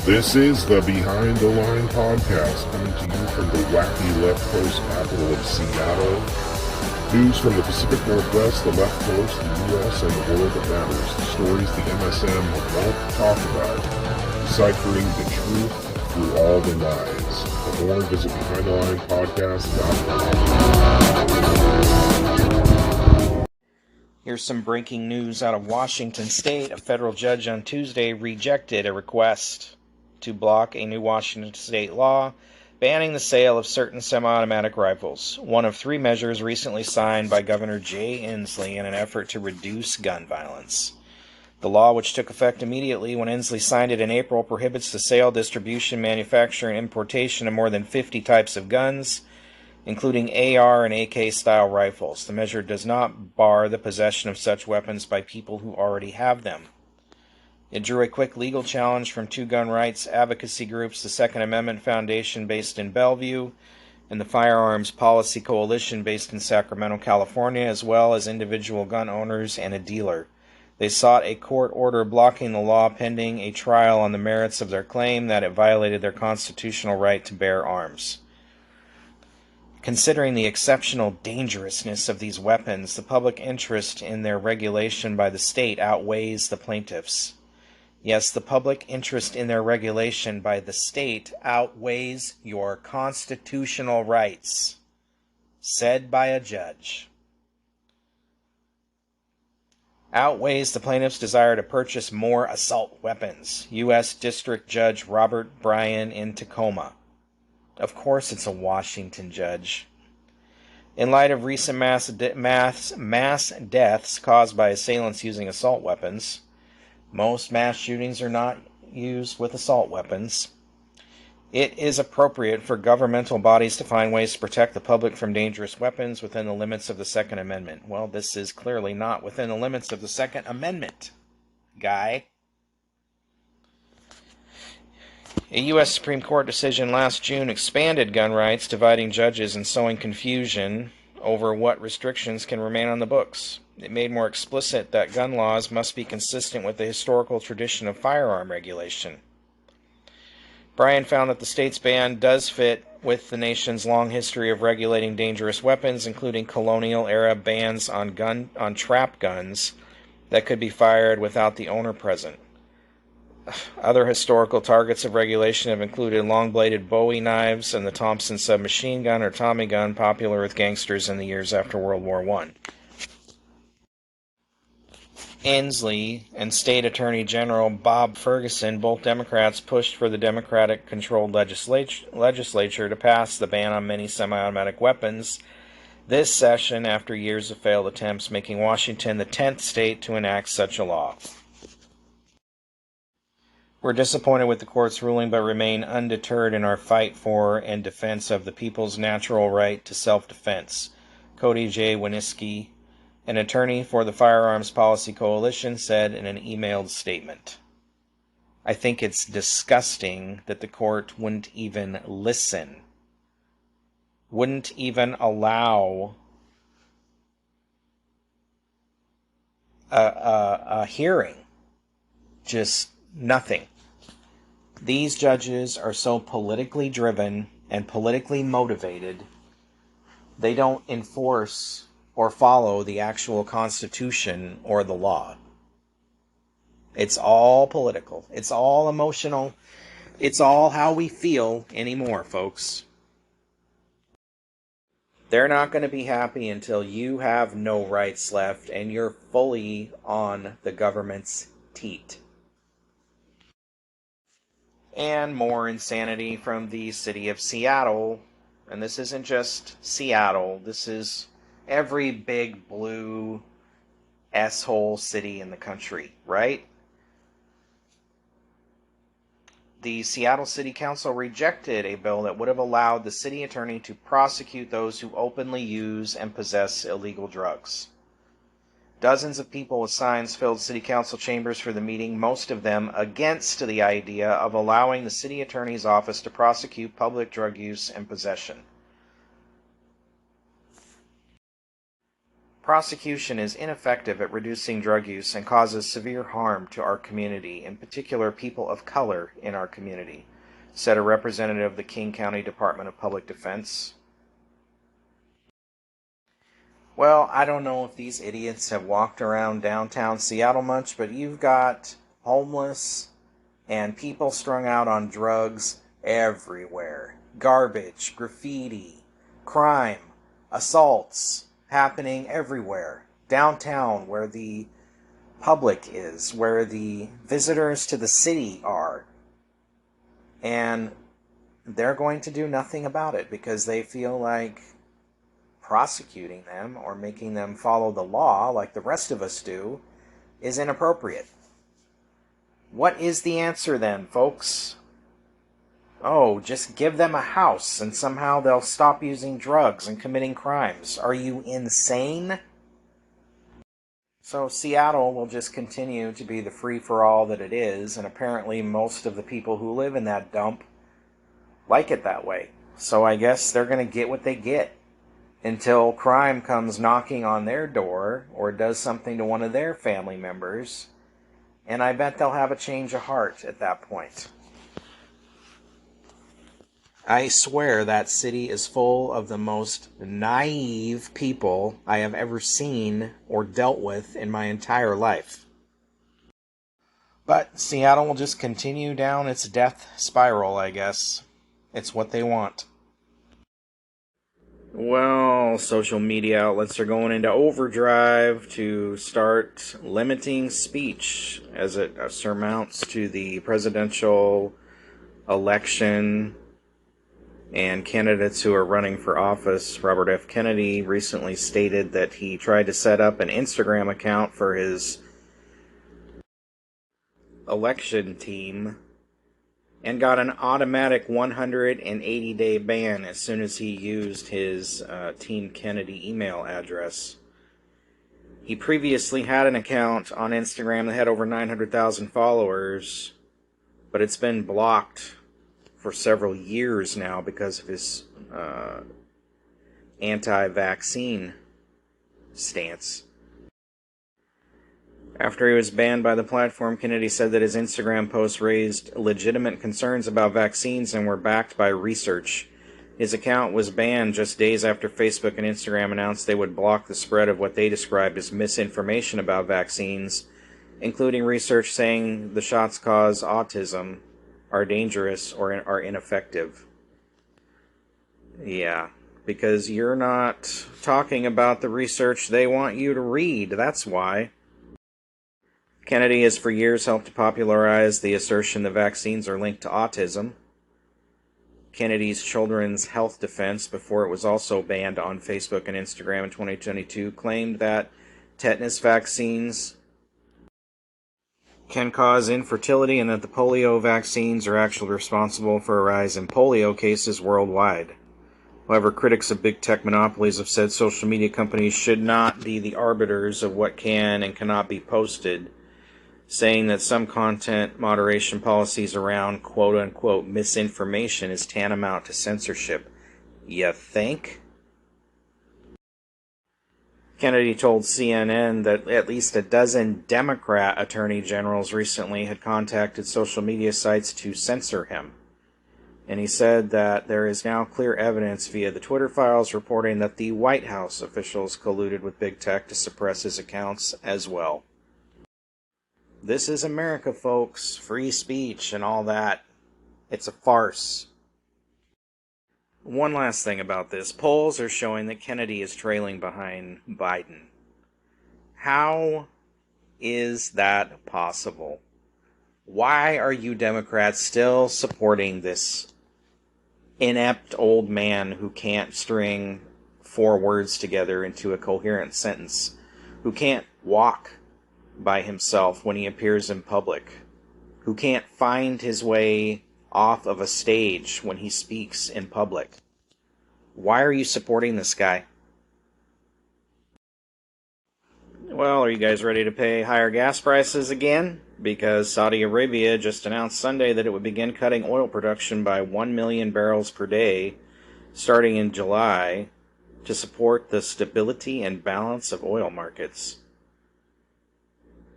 This is the Behind the Line podcast, coming to you from the wacky left coast capital of Seattle. News from the Pacific Northwest, the left coast, the U.S., and the world that matters. The stories the MSM won't talk about. Deciphering the truth through all the lies. For more, visit BehindTheLinePodcast.com. Here's some breaking news out of Washington State. A federal judge on Tuesday rejected a request to block a new Washington State law banning the sale of certain semi-automatic rifles, one of three measures recently signed by Governor Jay Inslee in an effort to reduce gun violence. The law, which took effect immediately when Inslee signed it in April, prohibits the sale, distribution, manufacture, and importation of more than 50 types of guns, including AR and AK-style rifles. The measure does not bar the possession of such weapons by people who already have them. It drew a quick legal challenge from two gun rights advocacy groups, the Second Amendment Foundation based in Bellevue and the Firearms Policy Coalition based in Sacramento, California, as well as individual gun owners and a dealer. They sought a court order blocking the law pending a trial on the merits of their claim that it violated their constitutional right to bear arms. Considering the exceptional dangerousness of these weapons, the public interest in their regulation by the state outweighs the plaintiffs'. Yes, the public interest in their regulation by the state outweighs your constitutional rights, said by a judge. Outweighs the plaintiff's desire to purchase more assault weapons. U.S. District Judge Robert Bryan in Tacoma. Of course it's a Washington judge. In light of recent mass deaths caused by assailants using assault weapons, most mass shootings are not used with assault weapons. It is appropriate for governmental bodies to find ways to protect the public from dangerous weapons within the limits of the Second Amendment. Well, this is clearly not within the limits of the Second Amendment, guy. A U.S. Supreme Court decision last June expanded gun rights, dividing judges and sowing confusion over what restrictions can remain on the books. It made more explicit that gun laws must be consistent with the historical tradition of firearm regulation. Bryan found that the state's ban does fit with the nation's long history of regulating dangerous weapons, including colonial-era bans on trap guns that could be fired without the owner present. Other historical targets of regulation have included long-bladed Bowie knives and the Thompson submachine gun or Tommy gun, popular with gangsters in the years after World War I. Inslee and State Attorney General Bob Ferguson, both Democrats, pushed for the Democratic-controlled legislature to pass the ban on many semi-automatic weapons this session after years of failed attempts, making Washington the 10th state to enact such a law. We're disappointed with the court's ruling, but remain undeterred in our fight for and defense of the people's natural right to self-defense. Cody J. Winiski, an attorney for the Firearms Policy Coalition, said in an emailed statement. I think it's disgusting that the court wouldn't even listen, wouldn't even allow a hearing. Just nothing. These judges are so politically driven and politically motivated, they don't enforce or follow the actual Constitution or the law. It's all political. It's all emotional. It's all how we feel anymore, folks. They're not going to be happy until you have no rights left and you're fully on the government's teat. And more insanity from the city of Seattle. And this isn't just Seattle. This is every big blue S-hole city in the country, right? The Seattle City Council rejected a bill that would have allowed the city attorney to prosecute those who openly use and possess illegal drugs. Dozens of people with signs filled city council chambers for the meeting, most of them against the idea of allowing the city attorney's office to prosecute public drug use and possession. Prosecution is ineffective at reducing drug use and causes severe harm to our community, in particular people of color in our community, said a representative of the King County Department of Public Defense. Well, I don't know if these idiots have walked around downtown Seattle much, but you've got homeless and people strung out on drugs everywhere. Garbage, graffiti, crime, assaults happening everywhere. Downtown, where the public is, where the visitors to the city are. And they're going to do nothing about it because they feel like prosecuting them or making them follow the law like the rest of us do is inappropriate. What is the answer then, folks? Oh, just give them a house and somehow they'll stop using drugs and committing crimes. Are you insane? So Seattle will just continue to be the free-for-all that it is, and apparently most of the people who live in that dump like it that way. So I guess they're going to get what they get until crime comes knocking on their door or does something to one of their family members, and I bet they'll have a change of heart at that point. I swear that city is full of the most naive people I have ever seen or dealt with in my entire life. But Seattle will just continue down its death spiral, I guess. It's what they want. Well, social media outlets are going into overdrive to start limiting speech as it surmounts to the presidential election. And candidates who are running for office, Robert F. Kennedy recently stated that he tried to set up an Instagram account for his election team and got an automatic 180-day ban as soon as he used his Team Kennedy email address. He previously had an account on Instagram that had over 900,000 followers, but it's been blocked for several years now because of his anti-vaccine stance. After he was banned by the platform, Kennedy said that his Instagram posts raised legitimate concerns about vaccines and were backed by research. His account was banned just days after Facebook and Instagram announced they would block the spread of what they described as misinformation about vaccines, including research saying the shots cause autism, are dangerous, or are ineffective. Yeah, because you're not talking about the research they want you to read, that's why. Kennedy has for years helped to popularize the assertion that vaccines are linked to autism. Kennedy's Children's Health Defense, before it was also banned on Facebook and Instagram in 2022, claimed that tetanus vaccines can cause infertility and that the polio vaccines are actually responsible for a rise in polio cases worldwide. However, critics of big tech monopolies have said social media companies should not be the arbiters of what can and cannot be posted, saying that some content moderation policies around quote-unquote misinformation is tantamount to censorship. You think? Kennedy told CNN that at least a dozen Democrat attorney generals recently had contacted social media sites to censor him. And he said that there is now clear evidence via the Twitter files reporting that the White House officials colluded with big tech to suppress his accounts as well. This is America, folks. Free speech and all that. It's a farce. One last thing about this. Polls are showing that Kennedy is trailing behind Biden. How is that possible? Why are you Democrats still supporting this inept old man who can't string 4 words together into a coherent sentence, who can't walk by himself when he appears in public, who can't find his way off of a stage when he speaks in public? Why are you supporting this guy? Well, are you guys ready to pay higher gas prices again? Because Saudi Arabia just announced Sunday that it would begin cutting oil production by 1 million barrels per day starting in July, to support the stability and balance of oil markets.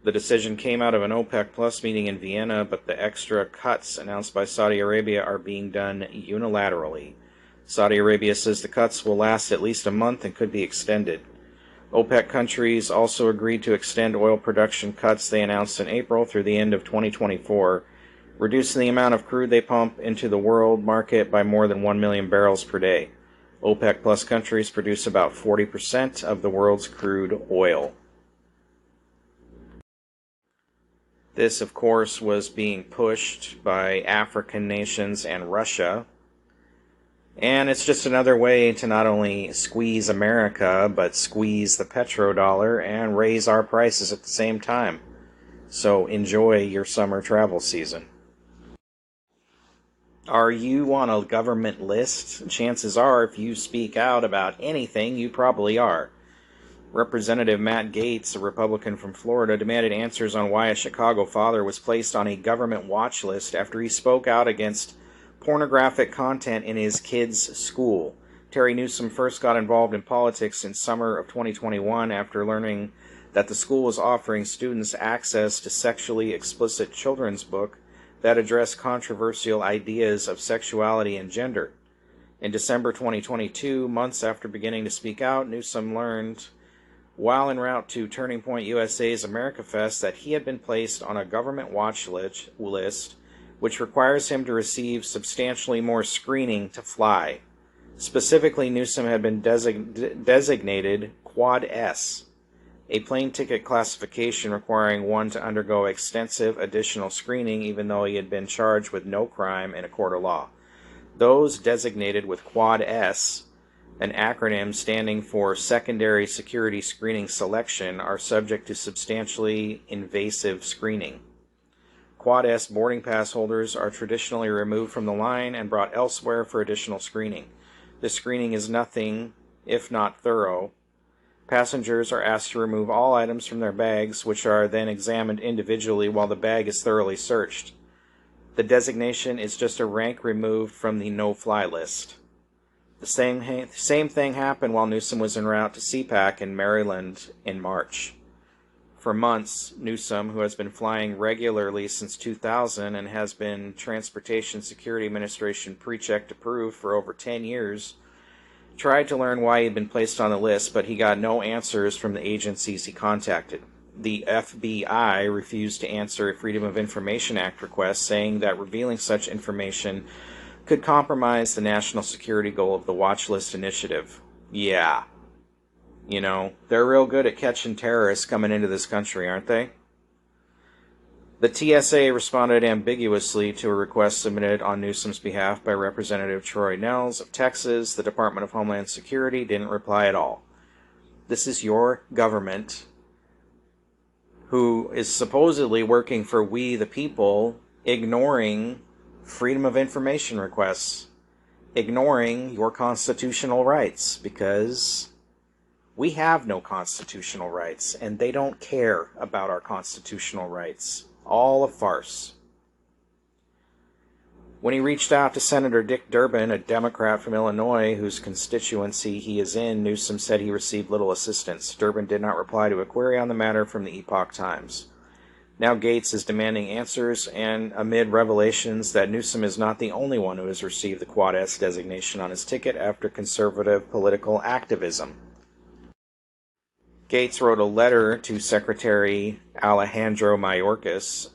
The decision came out of an OPEC Plus meeting in Vienna, but the extra cuts announced by Saudi Arabia are being done unilaterally. Saudi Arabia says the cuts will last at least a month and could be extended. OPEC countries also agreed to extend oil production cuts they announced in April through the end of 2024, reducing the amount of crude they pump into the world market by more than 1 million barrels per day. OPEC Plus countries produce about 40% of the world's crude oil. This, of course, was being pushed by African nations and Russia. And it's just another way to not only squeeze America, but squeeze the petrodollar and raise our prices at the same time. So enjoy your summer travel season. Are you on a government list? Chances are, if you speak out about anything, you probably are. Representative Matt Gaetz, a Republican from Florida, demanded answers on why a Chicago father was placed on a government watch list after he spoke out against pornographic content in his kids' school. Terry Newsom first got involved in politics in summer of 2021 after learning that the school was offering students access to sexually explicit children's books that address controversial ideas of sexuality and gender. In December 2022, months after beginning to speak out, Newsom learned while en route to Turning Point USA's America Fest that he had been placed on a government watch list, which requires him to receive substantially more screening to fly. Specifically, Newsom had been designated Quad S, a plane ticket classification requiring one to undergo extensive additional screening even though he had been charged with no crime in a court of law. Those designated with Quad S, an acronym standing for Secondary Security Screening Selection, are subject to substantially invasive screening. Quad S boarding pass holders are traditionally removed from the line and brought elsewhere for additional screening. This screening is nothing if not thorough. Passengers are asked to remove all items from their bags, which are then examined individually while the bag is thoroughly searched. The designation is just a rank removed from the no-fly list. The same thing happened while Newsom was en route to CPAC in Maryland in March. For months, Newsom, who has been flying regularly since 2000 and has been Transportation Security Administration pre-checked approved for over 10 years, tried to learn why he had been placed on the list, but he got no answers from the agencies he contacted. The FBI refused to answer a Freedom of Information Act request, saying that revealing such information could compromise the national security goal of the Watch List Initiative. Yeah. You know, they're real good at catching terrorists coming into this country, aren't they? The TSA responded ambiguously to a request submitted on Newsom's behalf by Representative Troy Nehls of Texas. The Department of Homeland Security didn't reply at all. This is your government, who is supposedly working for we the people, ignoring Freedom of Information requests, ignoring your constitutional rights, because we have no constitutional rights, and they don't care about our constitutional rights. All a farce. When he reached out to Senator Dick Durbin, a Democrat from Illinois whose constituency he is in, Newsom said he received little assistance. Durbin did not reply to a query on the matter from the Epoch Times. Now Gaetz is demanding answers, and amid revelations that Newsom is not the only one who has received the Quad S designation on his ticket after conservative political activism. Gaetz wrote a letter to Secretary Alejandro Mayorkas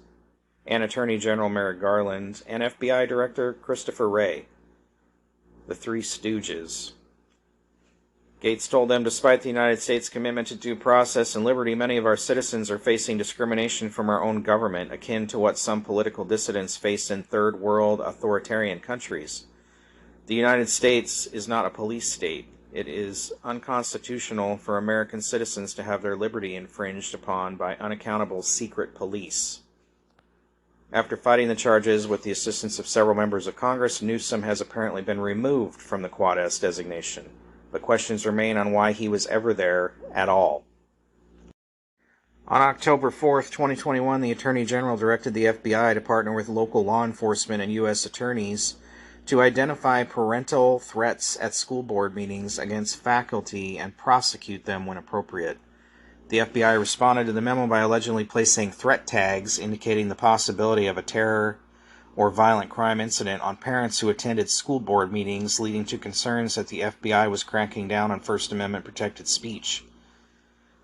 and Attorney General Merrick Garland and FBI Director Christopher Wray, the Three Stooges. Gaetz told them, despite the United States' commitment to due process and liberty, many of our citizens are facing discrimination from our own government, akin to what some political dissidents face in third world authoritarian countries. The United States is not a police state. It is unconstitutional for American citizens to have their liberty infringed upon by unaccountable secret police. After fighting the charges with the assistance of several members of Congress, Newsom has apparently been removed from the Quad S designation, but questions remain on why he was ever there at all. On October 4th, 2021, the Attorney General directed the FBI to partner with local law enforcement and U.S. attorneys to identify parental threats at school board meetings against faculty and prosecute them when appropriate. The FBI responded to the memo by allegedly placing threat tags indicating the possibility of a terror or violent crime incident on parents who attended school board meetings, leading to concerns that the FBI was cracking down on First Amendment protected speech.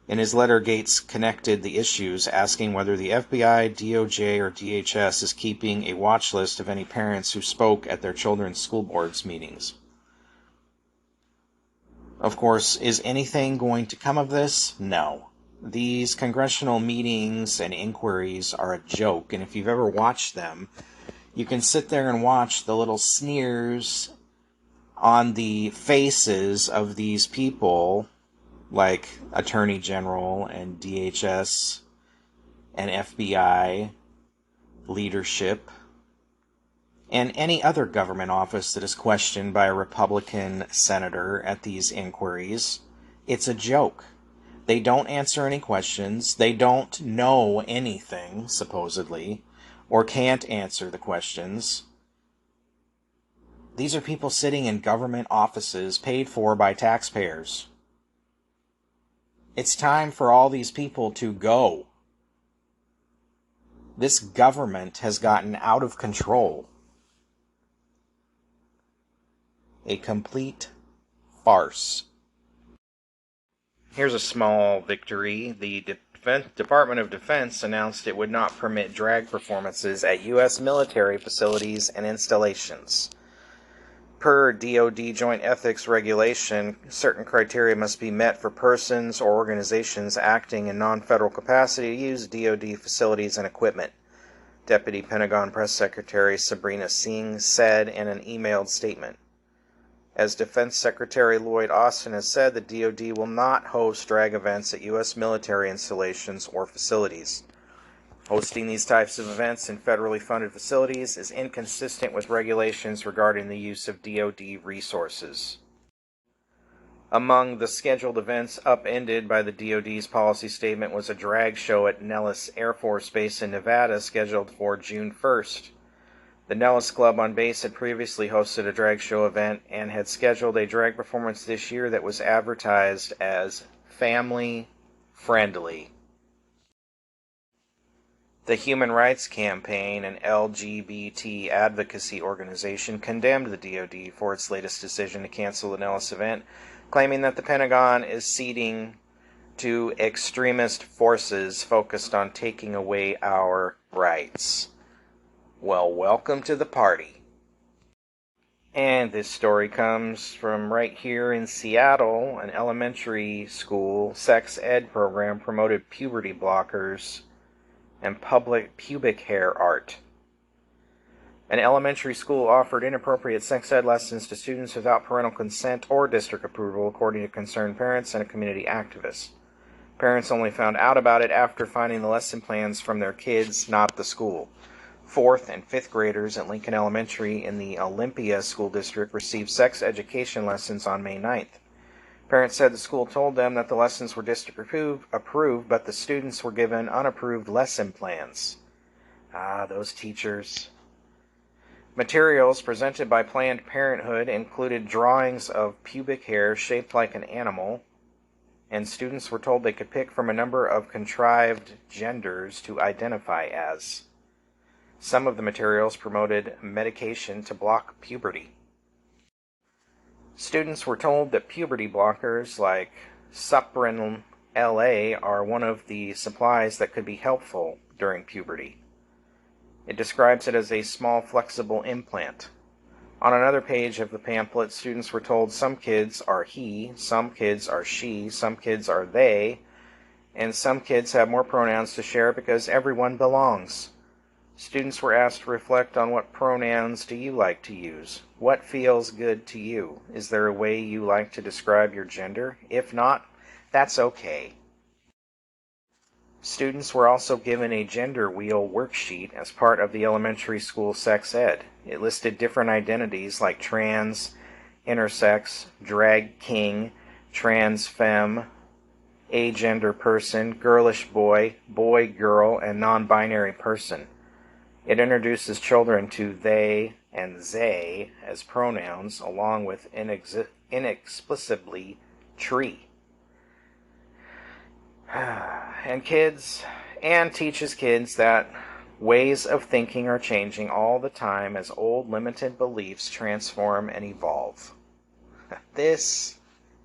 In his letter, Gates connected the issues, asking whether the FBI, DOJ, or DHS is keeping a watch list of any parents who spoke at their children's school boards meetings. Of course, is anything going to come of this? No. These congressional meetings and inquiries are a joke, and if you've ever watched them, you can sit there and watch the little sneers on the faces of these people, like Attorney General and DHS and FBI leadership, and any other government office that is questioned by a Republican senator at these inquiries. It's a joke. They don't answer any questions. They don't know anything, supposedly, or can't answer the questions. These are people sitting in government offices paid for by taxpayers. It's time for all these people to go. This government has gotten out of control. A complete farce. Here's a small victory. The Department of Defense announced it would not permit drag performances at U.S. military facilities and installations. Per DoD Joint Ethics Regulation, certain criteria must be met for persons or organizations acting in non-federal capacity to use DoD facilities and equipment, Deputy Pentagon Press Secretary Sabrina Singh said in an emailed statement. As Defense Secretary Lloyd Austin has said, the DoD will not host drag events at U.S. military installations or facilities. Hosting these types of events in federally funded facilities is inconsistent with regulations regarding the use of DoD resources. Among the scheduled events upended by the DoD's policy statement was a drag show at Nellis Air Force Base in Nevada scheduled for June 1st. The Nellis Club on base had previously hosted a drag show event and had scheduled a drag performance this year that was advertised as family friendly. The Human Rights Campaign, an LGBT advocacy organization, condemned the DoD for its latest decision to cancel the Nellis event, claiming that the Pentagon is ceding to extremist forces focused on taking away our rights. Well, welcome to the party. And this story comes from right here in Seattle. An elementary school sex ed program promoted puberty blockers and public pubic hair art. An elementary school offered inappropriate sex ed lessons to students without parental consent or district approval, according to concerned parents and a community activist. Parents only found out about it after finding the lesson plans from their kids, not the school. 4th and 5th graders at Lincoln Elementary in the Olympia School District received sex education lessons on May 9th. Parents said the school told them that the lessons were district approved, but the students were given unapproved lesson plans. Those teachers. Materials presented by Planned Parenthood included drawings of pubic hair shaped like an animal, and students were told they could pick from a number of contrived genders to identify as. Some of the materials promoted medication to block puberty. Students were told that puberty blockers like Suprin LA are one of the supplies that could be helpful during puberty. It describes it as a small flexible implant. On another page of the pamphlet, students were told some kids are he, some kids are she, some kids are they, and some kids have more pronouns to share because everyone belongs. Students were asked to reflect on what pronouns do you like to use? What feels good to you? Is there a way you like to describe your gender? If not, that's okay. Students were also given a gender wheel worksheet as part of the elementary school sex ed. It listed different identities like trans, intersex, drag king, trans femme, agender person, girlish boy, boy girl, and non-binary person. It introduces children to they and they as pronouns, along with inexplicably tree. And teaches kids that ways of thinking are changing all the time as old limited beliefs transform and evolve. This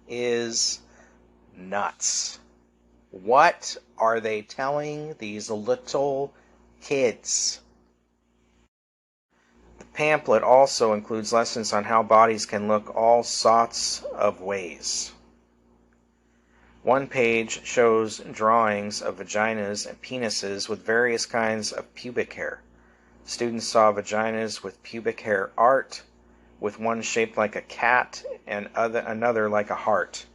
is nuts. What are they telling these little kids? The pamphlet also includes lessons on how bodies can look all sorts of ways. One page shows drawings of vaginas and penises with various kinds of pubic hair. Students saw vaginas with pubic hair art, with one shaped like a cat and another like a heart.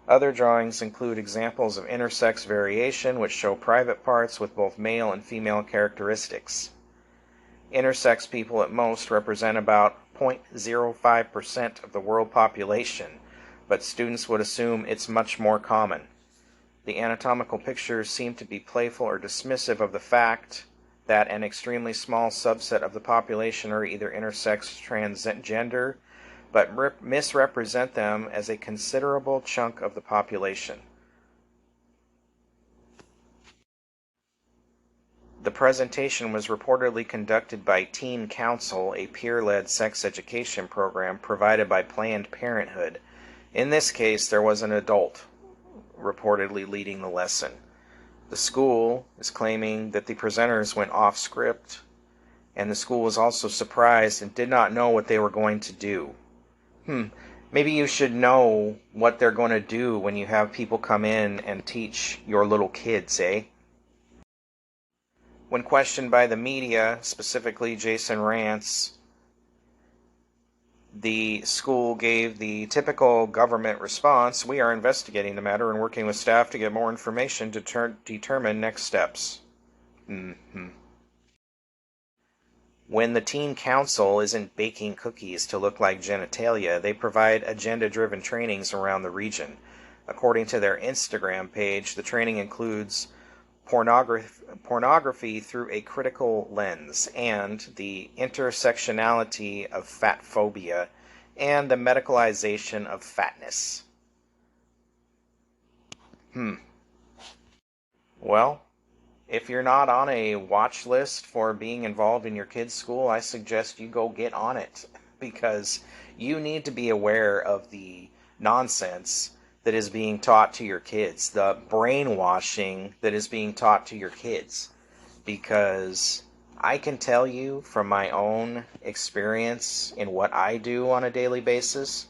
Other drawings include examples of intersex variation, which show private parts with both male and female characteristics. Intersex people at most represent about 0.05% of the world population, but students would assume it's much more common. The anatomical pictures seem to be playful or dismissive of the fact that an extremely small subset of the population are either intersex or transgender, but misrepresent them as a considerable chunk of the population. The presentation was reportedly conducted by Teen Council, a peer-led sex education program provided by Planned Parenthood. In this case, there was an adult reportedly leading the lesson. The school is claiming that the presenters went off script, and the school was also surprised and did not know what they were going to do. Maybe you should know what they're going to do when you have people come in and teach your little kids, eh? When questioned by the media, specifically Jason Rantz, the school gave the typical government response: "We are investigating the matter and working with staff to get more information to determine next steps." When the Teen Council isn't baking cookies to look like genitalia, they provide agenda-driven trainings around the region. According to their Instagram page, the training includes pornography through a critical lens, and the intersectionality of fat phobia, and the medicalization of fatness. Well, if you're not on a watch list for being involved in your kid's school, I suggest you go get on it, because you need to be aware of the nonsense that is being taught to your kids, the brainwashing that is being taught to your kids. Because I can tell you from my own experience in what I do on a daily basis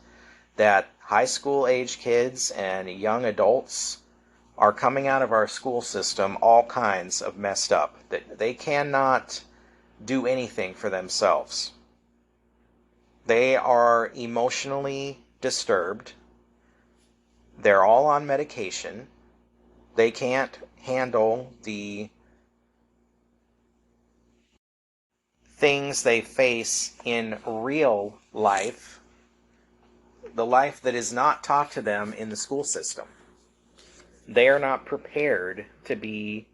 that high school age kids and young adults are coming out of our school system all kinds of messed up. That they cannot do anything for themselves. They are emotionally disturbed. They're all on medication. They can't handle the things they face in real life, the life that is not taught to them in the school system. They are not prepared to be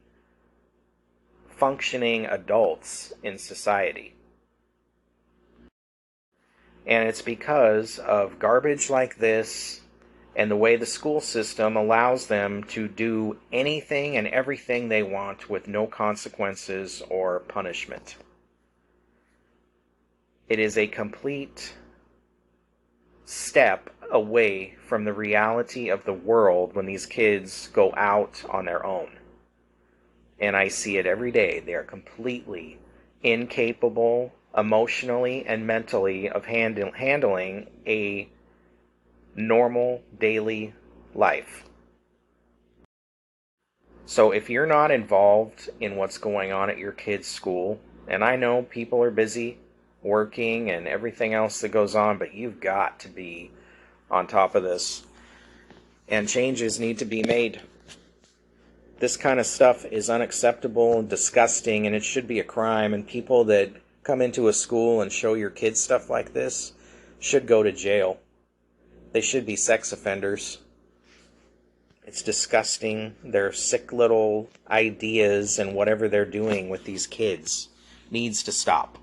functioning adults in society. And it's because of garbage like this and the way the school system allows them to do anything and everything they want with no consequences or punishment. It is a complete step away from the reality of the world when these kids go out on their own. And I see it every day. They are completely incapable, emotionally and mentally, of handling a normal daily life. So if you're not involved in what's going on at your kid's school, and I know people are busy working and everything else that goes on, but you've got to be on top of this, and changes need to be made. This kind of stuff is unacceptable and disgusting, and it should be a crime, and people that come into a school and show your kids stuff like this should go to jail. They should be sex offenders. It's disgusting. Their sick little ideas and whatever they're doing with these kids needs to stop.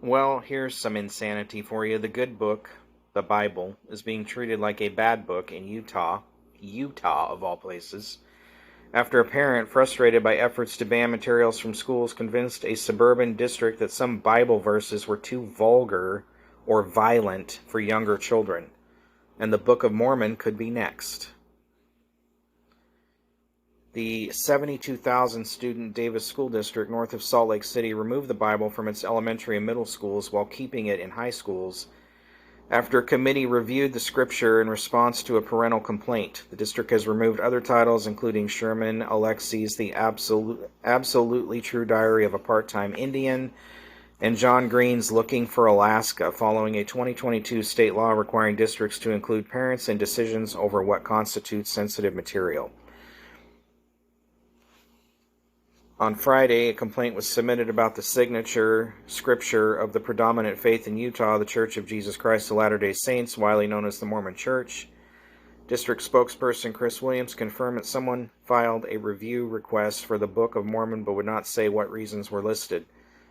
Well, here's some insanity for you. The good book, the Bible, is being treated like a bad book in Utah of all places, after a parent, frustrated by efforts to ban materials from schools, convinced a suburban district that some Bible verses were too vulgar or violent for younger children, and the Book of Mormon could be next. The 72,000 student Davis School District north of Salt Lake City removed the Bible from its elementary and middle schools while keeping it in high schools after a committee reviewed the scripture in response to a parental complaint. The district has removed other titles, including Sherman Alexie's The Absolutely True Diary of a Part-Time Indian and John Green's Looking for Alaska, following a 2022 state law requiring districts to include parents in decisions over what constitutes sensitive material. On Friday, a complaint was submitted about the signature scripture of the predominant faith in Utah, the Church of Jesus Christ of Latter-day Saints, widely known as the Mormon Church. District spokesperson Chris Williams confirmed that someone filed a review request for the Book of Mormon but would not say what reasons were listed.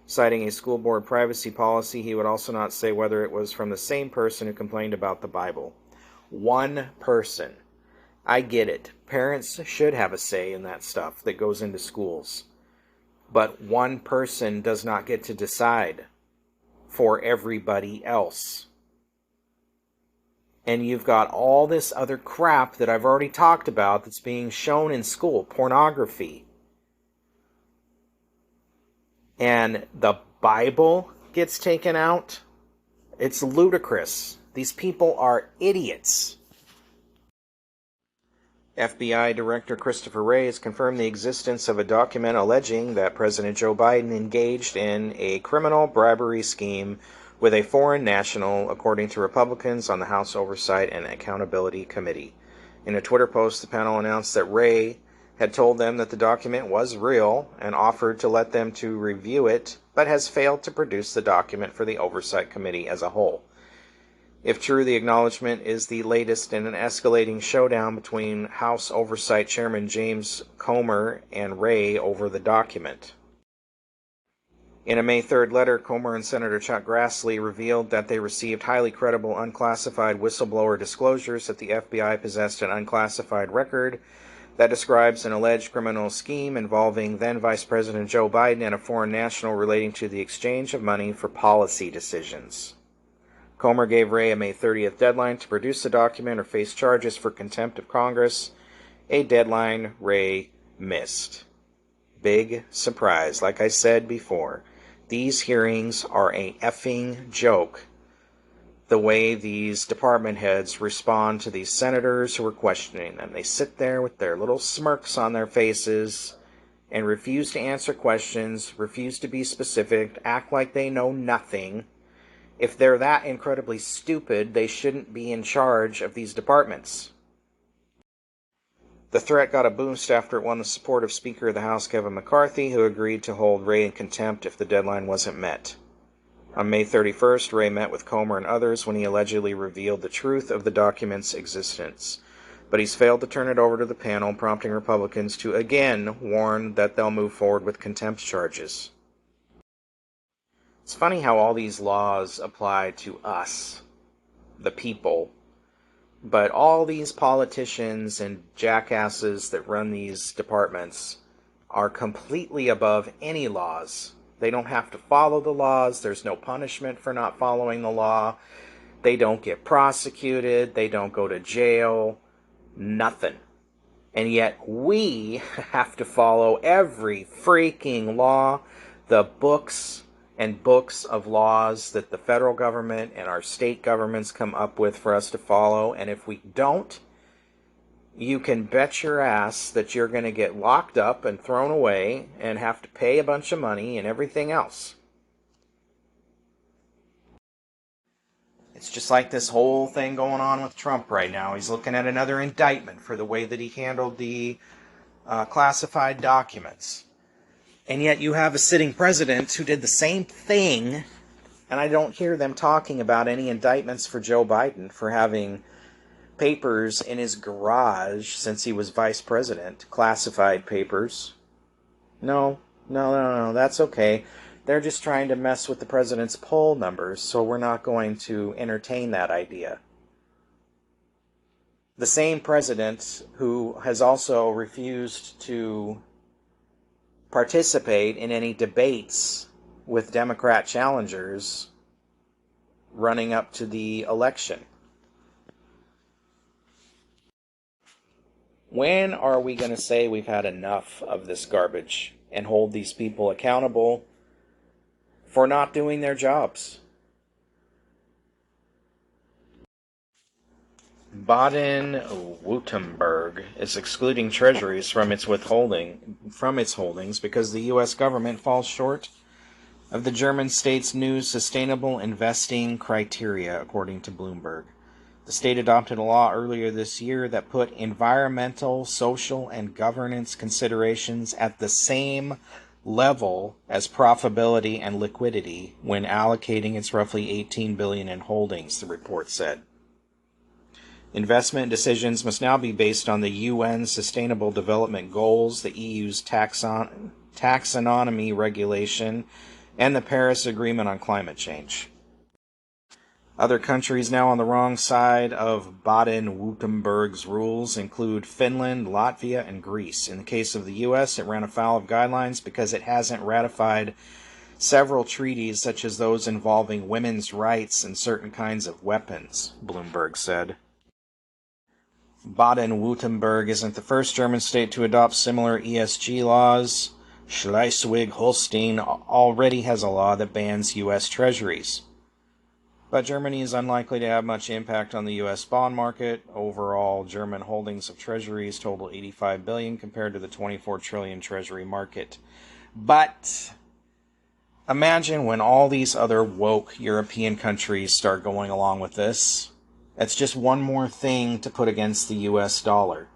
Citing a school board privacy policy, he would also not say whether it was from the same person who complained about the Bible. One person. I get it. Parents should have a say in that stuff that goes into schools. But one person does not get to decide for everybody else. And you've got all this other crap that I've already talked about that's being shown in school, pornography. And the Bible gets taken out. It's ludicrous. These people are idiots. FBI Director Christopher Wray has confirmed the existence of a document alleging that President Joe Biden engaged in a criminal bribery scheme with a foreign national, according to Republicans on the House Oversight and Accountability Committee. In a Twitter post, the panel announced that Wray had told them that the document was real and offered to let them to review it, but has failed to produce the document for the Oversight Committee as a whole. If true, the acknowledgement is the latest in an escalating showdown between House Oversight Chairman James Comer and Wray over the document. In a May 3rd letter, Comer and Senator Chuck Grassley revealed that they received highly credible unclassified whistleblower disclosures that the FBI possessed an unclassified record that describes an alleged criminal scheme involving then Vice President Joe Biden and a foreign national relating to the exchange of money for policy decisions. Comer gave Wray a May 30th deadline to produce the document or face charges for contempt of Congress, a deadline Wray missed. Big surprise. Like I said before, these hearings are a effing joke. The way these department heads respond to these senators who are questioning them. They sit there with their little smirks on their faces and refuse to answer questions, refuse to be specific, act like they know nothing. If they're that incredibly stupid, they shouldn't be in charge of these departments. The threat got a boost after it won the support of Speaker of the House Kevin McCarthy, who agreed to hold Wray in contempt if the deadline wasn't met. On May 31st, Wray met with Comer and others when he allegedly revealed the truth of the document's existence. But he's failed to turn it over to the panel, prompting Republicans to again warn that they'll move forward with contempt charges. It's funny how all these laws apply to us, the people, but all these politicians and jackasses that run these departments are completely above any laws. They don't have to follow the laws. There's no punishment for not following the law. They don't get prosecuted. They don't go to jail. Nothing. And yet we have to follow every freaking law, the books and books of laws that the federal government and our state governments come up with for us to follow. And if we don't, you can bet your ass that you're going to get locked up and thrown away and have to pay a bunch of money and everything else. It's just like this whole thing going on with Trump right now. He's looking at another indictment for the way that he handled the classified documents. And yet you have a sitting president who did the same thing, and I don't hear them talking about any indictments for Joe Biden for having papers in his garage since he was vice president, classified papers. No, that's okay. They're just trying to mess with the president's poll numbers, so we're not going to entertain that idea. The same president who has also refused to participate in any debates with Democrat challengers running up to the election. When are we going to say we've had enough of this garbage and hold these people accountable for not doing their jobs? Baden-Württemberg is excluding treasuries from its holdings because the U.S. government falls short of the German state's new sustainable investing criteria, according to Bloomberg. The state adopted a law earlier this year that put environmental, social, and governance considerations at the same level as profitability and liquidity when allocating its roughly $18 billion in holdings, the report said. Investment decisions must now be based on the UN Sustainable Development Goals, the EU's taxonomy regulation, and the Paris Agreement on climate change. Other countries now on the wrong side of Baden-Württemberg's rules include Finland, Latvia, and Greece. In the case of the U.S., it ran afoul of guidelines because it hasn't ratified several treaties such as those involving women's rights and certain kinds of weapons, Bloomberg said. Baden-Württemberg isn't the first German state to adopt similar ESG laws. Schleswig-Holstein already has a law that bans U.S. treasuries. But Germany is unlikely to have much impact on the U.S. bond market. Overall, German holdings of treasuries total $85 billion compared to the $24 trillion treasury market. But imagine when all these other woke European countries start going along with this. That's just one more thing to put against the U.S. dollar.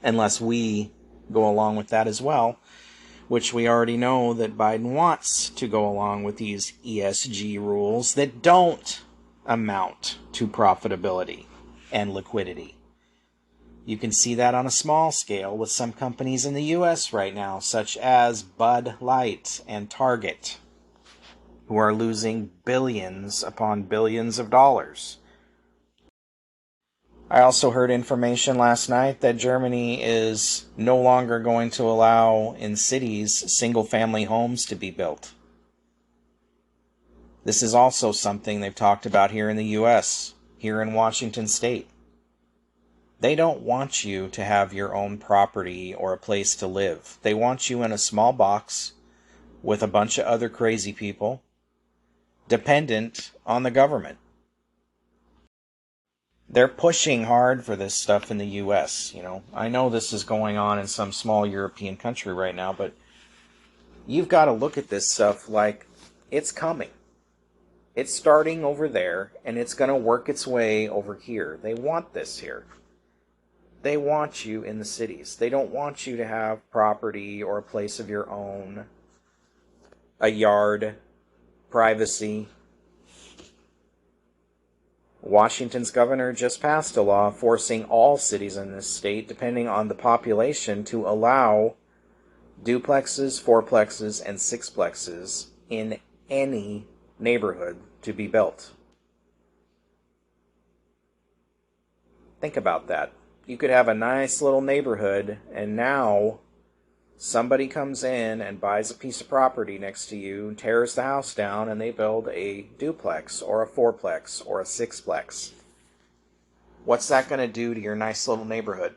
Unless we go along with that as well, which we already know that Biden wants to go along with these ESG rules that don't amount to profitability and liquidity. You can see that on a small scale with some companies in the U.S. right now, such as Bud Light and Target, who are losing billions upon billions of dollars. I also heard information last night that Germany is no longer going to allow in cities single-family homes to be built. This is also something they've talked about here in the U.S., here in Washington State. They don't want you to have your own property or a place to live. They want you in a small box with a bunch of other crazy people, dependent on the government. They're pushing hard for this stuff in the U.S., I know this is going on in some small European country right now, but you've got to look at this stuff like it's coming. It's starting over there, and it's going to work its way over here. They want this here. They want you in the cities. They don't want you to have property or a place of your own, a yard, privacy. Washington's governor just passed a law forcing all cities in this state, depending on the population, to allow duplexes, fourplexes, and sixplexes in any neighborhood to be built. Think about that. You could have a nice little neighborhood, and now somebody comes in and buys a piece of property next to you, tears the house down, and they build a duplex or a fourplex or a sixplex. What's that going to do to your nice little neighborhood?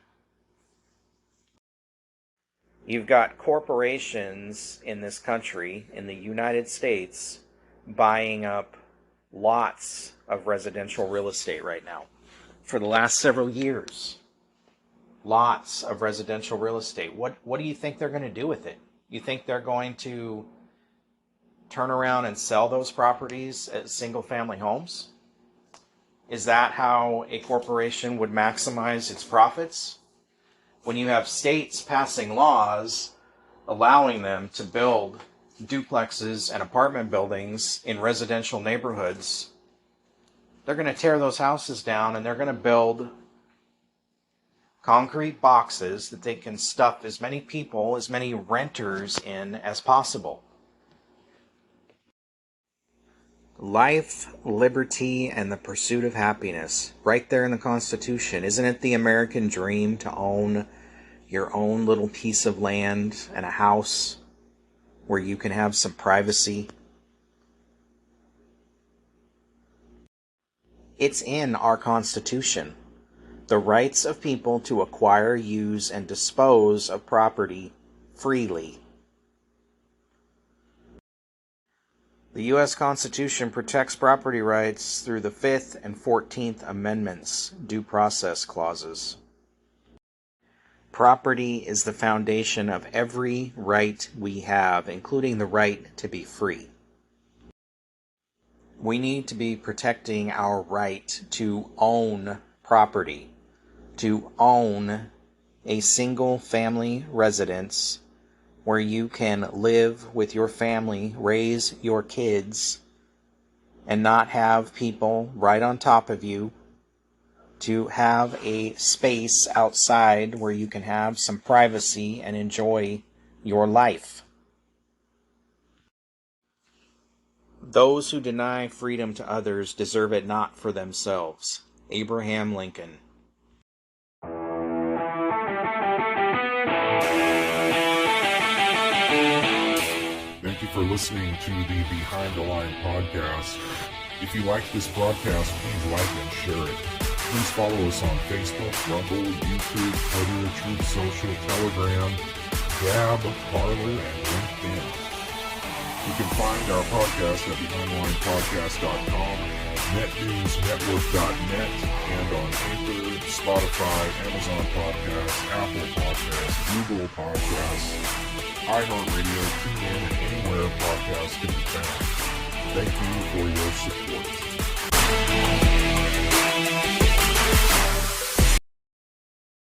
You've got corporations in this country, in the United States, buying up lots of residential real estate right now. For the last several years. Lots of residential real estate. What do you think they're going to do with it? You think they're going to turn around and sell those properties as single-family homes? Is that how a corporation would maximize its profits? When you have states passing laws allowing them to build duplexes and apartment buildings in residential neighborhoods, they're going to tear those houses down and they're going to build concrete boxes that they can stuff as many people, as many renters in as possible. Life, liberty, and the pursuit of happiness. Right there in the Constitution. Isn't it the American dream to own your own little piece of land and a house where you can have some privacy? It's in our Constitution. The rights of people to acquire, use, and dispose of property freely. The U.S. Constitution protects property rights through the 5th and 14th Amendments, due process clauses. Property is the foundation of every right we have, including the right to be free. We need to be protecting our right to own property, to own a single family residence where you can live with your family, raise your kids, and not have people right on top of you, to have a space outside where you can have some privacy and enjoy your life. Those who deny freedom to others deserve it not for themselves. Abraham Lincoln. Thank you for listening to the Behind the Line podcast. If you like this broadcast, please like and share it. Please follow us on Facebook, Rumble, YouTube, Twitter, Truth Social, Telegram, Gab, Parler, and LinkedIn. You can find our podcast at BehindTheLinePodcast.com, NetNewsNetwork.net, and on Anchor, Spotify, Amazon Podcasts, Apple Podcasts, Google Podcasts, iHeartRadio, TuneIn, and anywhere podcasts can be found. Thank you for your support.